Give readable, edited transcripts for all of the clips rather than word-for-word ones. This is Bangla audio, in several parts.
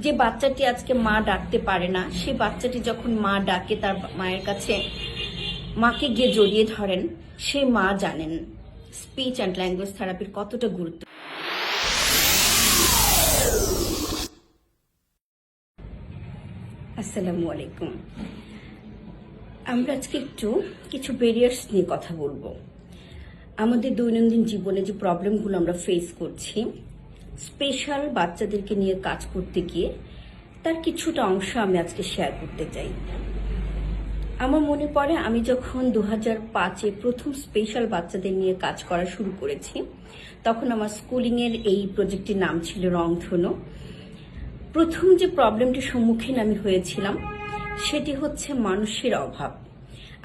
যে বাচ্চাটি আজকে মা ডাকতে পারে না, সেই বাচ্চাটি যখন মা ডাকে তার মায়ের কাছে মাকে গিয়ে জড়িয়ে ধরেন, সেই মা জানেন স্পিচ অ্যান্ড ল্যাঙ্গুয়েজ থেরাপির কতটা গুরুত্ব। আসসালামু আলাইকুম। আমরা আজকে কিছু ব্যারিয়ার্স নিয়ে কথা বলবো। আমাদের দৈনন্দিন জীবনে যে প্রবলেমগুলো আমরা ফেস করছি, স্পেশাল বাচ্চাদেরকে নিয়ে কাজ করতে গিয়ে তার কিছুটা অংশ আমি আজকে শেয়ার করতে চাই। আমার মনে পড়ে আমি যখন 2005-এ প্রথম স্পেশাল বাচ্চাদের নিয়ে কাজ করা শুরু করেছি, তখন আমার স্কুলিংয়ের এই প্রজেক্টটির নাম ছিল রংধনু। প্রথম যে প্রবলেমটির সম্মুখীন আমি হয়েছিলাম সেটি হচ্ছে মানুষের অভাব।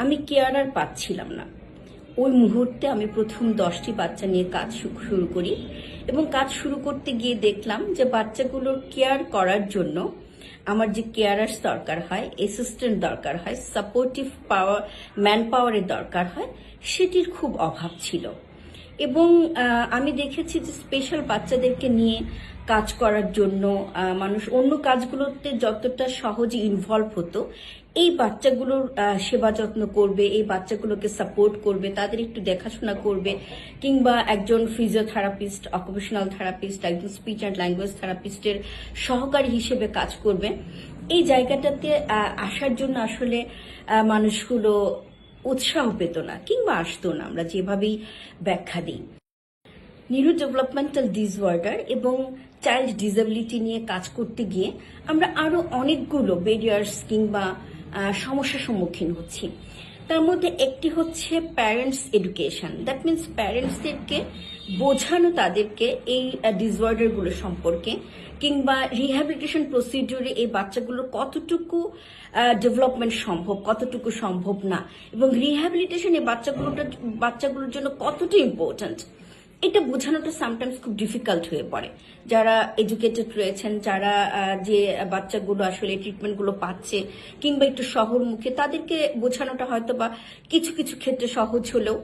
আমি কেয়ারার পাচ্ছিলাম না। ওই মুহূর্তে আমি প্রথম 10টি বাচ্চা নিয়ে কাজ শুরু করি এবং কাজ শুরু করতে গিয়ে দেখলাম যে বাচ্চাগুলোর কেয়ার করার জন্য আমার যে কেয়ারার্স দরকার হয়, অ্যাসিস্ট্যান্ট দরকার হয়, সাপোর্টিভ ম্যান পাওয়ারের দরকার হয়, সেটির খুব অভাব ছিল। এবং আমি দেখেছি যে স্পেশাল বাচ্চাদেরকে নিয়ে কাজ করার জন্য মানুষ অন্য কাজগুলোতে যতটা সহজে ইনভলভ হতো, এই বাচ্চাগুলোর সেবা যত্ন করবে, এই বাচ্চাগুলোকে সাপোর্ট করবে, তাদের একটু দেখাশোনা করবে, কিংবা একজন ফিজিওথেরাপিস্ট, অকুপেশনাল থেরাপিস্ট, একজন স্পিচ অ্যান্ড ল্যাঙ্গুয়েজ থেরাপিস্টের সহকারী হিসেবে কাজ করবে, এই জায়গাটাতে আসার জন্য আসলে মানুষগুলো উৎসাহ পেত না কিংবা আসতো না, আমরা যেভাবেই ব্যাখ্যা দিই। নিউরো ডেভেলপমেন্টাল ডিসঅর্ডার এবং চাইল্ড ডিসেবিলিটি নিয়ে কাজ করতে গিয়ে আমরা আরো অনেকগুলো ব্যারিয়ার্স কিংবা সমস্যার সম্মুখীন হচ্ছি। তার মধ্যে একটি হচ্ছে প্যারেন্টস এডুকেশন। দ্যাট মিনস প্যারেন্টসদেরকে বোঝানো তাদেরকে এই ডিসঅর্ডারগুলো সম্পর্কে, কিংবা রিহ্যাবিলিটেশন প্রসিডিউরে এই বাচ্চাগুলোর কতটুকু ডেভেলপমেন্ট সম্ভব, কতটুকু সম্ভব না, এবং রিহ্যাবিলিটেশন এই বাচ্চাগুলোর জন্য কতটা ইম্পর্ট্যান্ট, এটা বোঝানোটা সামটাইমস খুব ডিফিকাল্ট হয়ে পড়ে। যারা এডুকেটেড রয়েছেন, যারা যে বাচ্চাগুলো আসলে ট্রিটমেন্টগুলো পাচ্ছে কিংবা একটু শহরমুখী, তাদেরকে বোঝানোটা হয়তো বা কিছু কিছু ক্ষেত্রে সহজ হলেও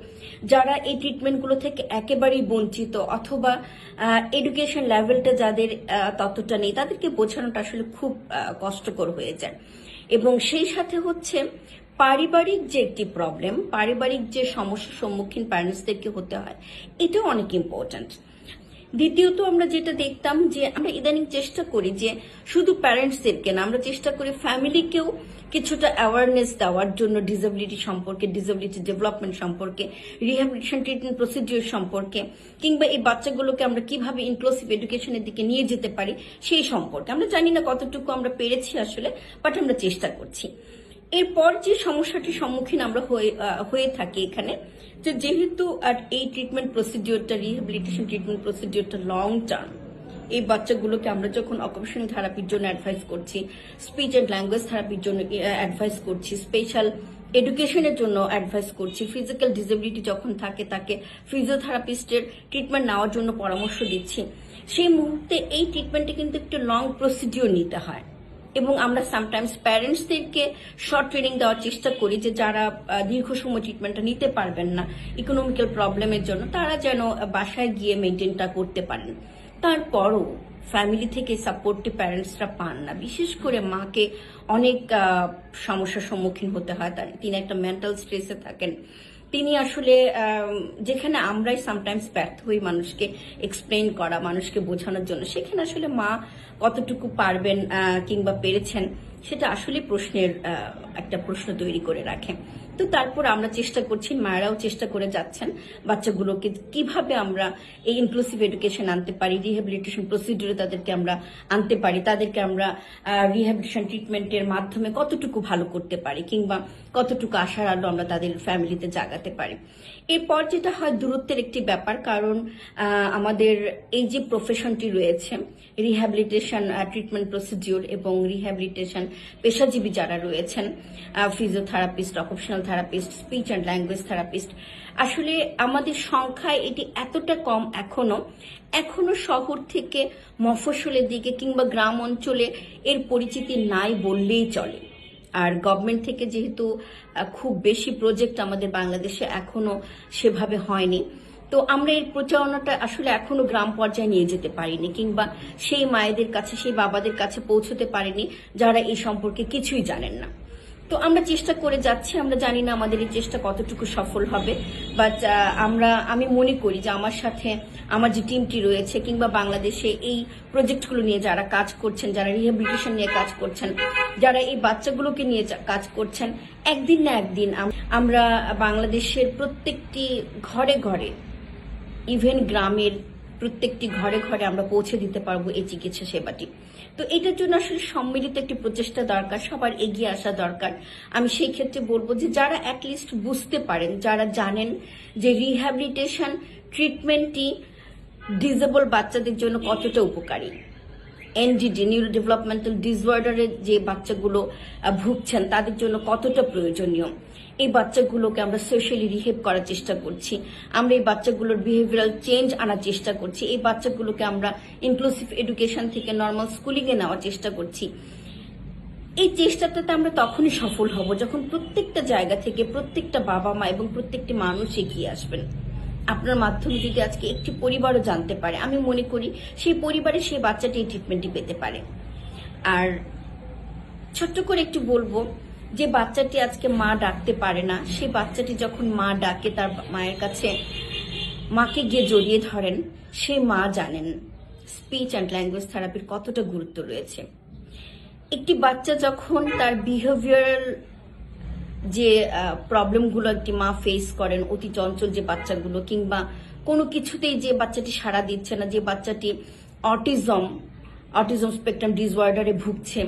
যারা এই ট্রিটমেন্টগুলো থেকে একেবারেই বঞ্চিত অথবা এডুকেশন লেভেলটা যাদের ততটা নেই, তাদেরকে বোঝানোটা আসলে খুব কষ্টকর হয়ে যায়। এবং সেই সাথে হচ্ছে পারিবারিক যে একটি প্রবলেম, পারিবারিক যে সমস্যার সম্মুখীন প্যারেন্টসদেরকে হতে হয়, এটাও অনেক ইম্পর্ট্যান্ট। দ্বিতীয়ত আমরা যেটা দেখতাম যে আমরা ইদানিং চেষ্টা করি যে শুধু প্যারেন্টসদেরকে না, আমরা চেষ্টা করি ফ্যামিলিকেও কিছুটা অ্যাওয়ারনেস দেওয়ার জন্য ডিসেবিলিটি সম্পর্কে, ডিসেবিলিটি ডেভেলপমেন্ট সম্পর্কে, রিহ্যাবিলিটেশন ট্রিটমেন্ট প্রসিডিউর সম্পর্কে, কিংবা এই বাচ্চাগুলোকে আমরা কিভাবে ইনক্লুসিভ এডুকেশনের দিকে নিয়ে যেতে পারি সেই সম্পর্কে। আমরা জানি না কতটুকু আমরা পেরেছি আসলে, বাট আমরা চেষ্টা করছি। এরপর যে সমস্যাটির সম্মুখীন আমরা হয়ে থাকি এখানে, যে যেহেতু এই ট্রিটমেন্ট প্রসিডিওরটা, রিহ্যাবিলিটেশন ট্রিটমেন্ট প্রসিডিওরটা লং টার্ম, এই বাচ্চাগুলোকে আমরা যখন অকুপেশনাল থেরাপির জন্য অ্যাডভাইস করছি, স্পিচ অ্যান্ড ল্যাঙ্গুয়েজ থেরাপির জন্য অ্যাডভাইস করছি, স্পেশাল এডুকেশনের জন্য অ্যাডভাইস করছি, ফিজিক্যাল ডিসেবিলিটি যখন থাকে তাকে ফিজিওথেরাপিস্টের ট্রিটমেন্ট নেওয়ার জন্য পরামর্শ দিচ্ছি, সেই মুহূর্তে এই ট্রিটমেন্টে কিন্তু একটু লং প্রসিডিওর নিতে হয়। এবং আমরা সামটাইমস প্যারেন্টসদেরকে শর্ট ট্রেনিং দেওয়ার চেষ্টা করি যে যারা দীর্ঘ সময় ট্রিটমেন্টটা নিতে পারবেন না ইকোনমিক্যাল প্রবলেমের জন্য, তারা যেন বাসায় গিয়ে মেনটেনটা করতে পারেন। তারপরও ফ্যামিলি থেকে সাপোর্টিভ প্যারেন্টসরা পান না। বিশেষ করে মাকে অনেক সমস্যার সম্মুখীন হতে হয়। তিনি একটা মেন্টাল স্ট্রেসে থাকেন। তিনি আসলে যেখানে আমরাই সামটাইমস ব্যর্থ হই মানুষকে এক্সপ্লেইন করা, মানুষকে বোঝানোর জন্য, সেখানে আসলে মা কতটুকু পারবেন কিংবা পেরেছেন, সেটা আসলে একটা প্রশ্ন তৈরি করে রাখে। তো তারপর আমরা চেষ্টা করছি, মায়েরাও চেষ্টা করে যাচ্ছেন বাচ্চাগুলোকে কিভাবে আমরা এই ইনক্লুসিভ এডুকেশন আনতে পারি, রিহ্যাবিলিটেশন প্রসিডিউরে তাদেরকে আমরা আনতে পারি, তাদেরকে আমরা রিহ্যাবিলিটেশন ট্রিটমেন্টের মাধ্যমে কতটুকু ভালো করতে পারি, কিংবা কতটুকু আশার আলো আমরা তাদের ফ্যামিলিতে জাগাতে পারি। এরপর যেটা হয় দূরত্বের একটি ব্যাপার, কারণ আমাদের এই যে প্রফেশনটি রয়েছে, রিহ্যাবিলিটেশন ট্রিটমেন্ট প্রসিডিউর এবং রিহ্যাবিলিটেশন পেশাজীবী যারা রয়েছেন, physiotherapist, occupational therapist, speech and language therapist, আসলে আমাদের সংখ্যায় এটি এতটা কম এখনো শহর থেকে মফস্বলের দিকে কিংবা গ্রাম অঞ্চলে এর পরিচিতি নাই বললেই চলে। আর গভর্নমেন্ট থেকে যেহেতু খুব বেশি প্রজেক্ট আমাদের বাংলাদেশে এখনো সেভাবে হয়নি, তো আমরা এর প্রচারণাটা আসলে এখনো গ্রাম পর্যায়ে নিয়ে যেতে পারিনি, কিংবা সেই মায়েদের কাছে, সেই বাবাদের কাছে পৌঁছতে পারিনি যারা এই সম্পর্কে কিছুই জানেন না। তো আমরা চেষ্টা করে যাচ্ছি, আমরা জানি না আমাদের এই চেষ্টা কতটুকু সফল হবে, বাট আমি মনে করি যে আমার সাথে আমার যে টিমটি রয়েছে, কিংবা বাংলাদেশে এই প্রজেক্টগুলো নিয়ে যারা কাজ করছেন, যারা রিহ্যাবিলিটেশন নিয়ে কাজ করছেন, যারা এই বাচ্চাগুলোকে নিয়ে কাজ করছেন, একদিন না একদিন আমরা বাংলাদেশের প্রত্যেকটি ঘরে ঘরে, ইভেন গ্রামের প্রত্যেকটি ঘরে ঘরে আমরা পৌঁছে দিতে পারবো এই চিকিৎসা সেবাটি। তো এটার জন্য আসলে সম্মিলিত একটি প্রচেষ্টা দরকার, সবার এগিয়ে আসা দরকার। আমি সেই ক্ষেত্রে বলবো যে যারা অ্যাটলিস্ট বুঝতে পারেন, যারা জানেন যে রিহ্যাবিলিটেশন ট্রিটমেন্টটি ডিসেবল বাচ্চাদের জন্য কতটা উপকারী, এনডিডি নিউরো ডেভেলপমেন্টাল ডিসঅর্ডারের যে বাচ্চাগুলো ভুগছেন তাদের জন্য কতটা প্রয়োজনীয়, এই বাচ্চাগুলোকে আমরা সোশ্যালি রিহেভ করার চেষ্টা করছি, আমরা এই বাচ্চাগুলোর বিহেভিয়ারাল চেঞ্জ আনার চেষ্টা করছি, এই বাচ্চাগুলোকে আমরা ইনক্লুসিভ এডুকেশন থেকে নর্মাল স্কুলিংয়ে নেওয়ার চেষ্টা করছি। এই চেষ্টাটাতে আমরা তখনই সফল হব যখন প্রত্যেকটা জায়গা থেকে প্রত্যেকটা বাবা মা এবং প্রত্যেকটি মানুষ এগিয়ে আসবেন। আপনার মাধ্যমে যদি আজকে একটি পরিবারও জানতে পারে, আমি মনে করি সেই পরিবারে সেই বাচ্চাটি এই ট্রিটমেন্টটি পেতে পারে। আর ছোট্ট করে একটু বলবো, যে বাচ্চাটি আজকে মা ডাকতে পারে না, সেই বাচ্চাটি যখন মা ডাকে, তার মায়ের কাছে মাকে গিয়ে জড়িয়ে ধরেন, সে মা জানেন স্পিচ অ্যান্ড ল্যাঙ্গুয়েজ থেরাপির কতটা গুরুত্ব রয়েছে। একটি বাচ্চা যখন তার বিহেভিয়ারাল যে প্রবলেমগুলো একটি মা ফেস করেন, অতি চঞ্চল যে বাচ্চাগুলো, কিংবা কোনো কিছুতেই যে বাচ্চাটি সাড়া দিচ্ছে না, যে বাচ্চাটি অটিজম স্পেকট্রাম ডিসঅর্ডারে ভুগছে,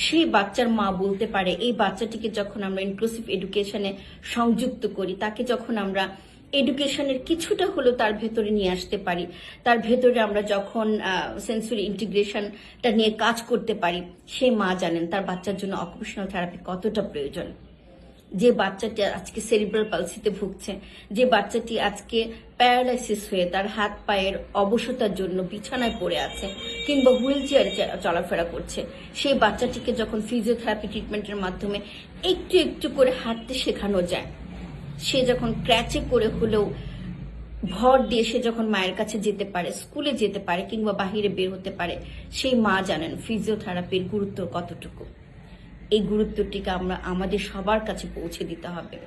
সেই বাচ্চার মা বলতে পারে, এই বাচ্চাটিকে যখন আমরা ইনক্লুসিভ এডুকেশনে সংযুক্ত করি, তাকে যখন আমরা এডুকেশনের কিছুটা হলেও তার ভেতরে নিয়ে আসতে পারি, তার ভেতরে আমরা যখন সেন্সরি ইন্টিগ্রেশনটা নিয়ে কাজ করতে পারি, সে মা জানেন তার বাচ্চার জন্য অকুপেশনাল থেরাপি কতটা প্রয়োজন। যে বাচ্চাটি আজকে সেরিব্রাল পালসিতে ভুগছে, যে বাচ্চাটি আজকে প্যারালাইসিস হয়ে তার হাত পায়ের অবশতার জন্য বিছানায় পড়ে আছে, কিংবা হুইল চেয়ারে চলাফেরা করছে, সেই বাচ্চাটিকে যখন ফিজিওথেরাপি ট্রিটমেন্টের মাধ্যমে একটু একটু করে হাঁটতে শেখানো যায়, সে যখন ক্র্যাচে করে হলেও ভর দিয়ে সে যখন মায়ের কাছে যেতে পারে, স্কুলে যেতে পারে, কিংবা বাহিরে বের হতে পারে, সেই মা জানেন ফিজিওথেরাপির গুরুত্ব কতটুকু। এই গুরুত্বটিকে আমরা আমাদের সবার কাছে পৌঁছে দিতে হবে,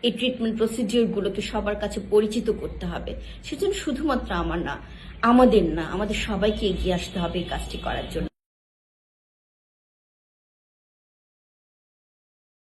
এই ট্রিটমেন্ট প্রসিডিওরগুলোকে সবার কাছে পরিচিত করতে হবে। সেজন্য শুধুমাত্র আমাদের না, আমাদের সবাইকে এগিয়ে আসতে হবে এই কাজটি করার জন্য।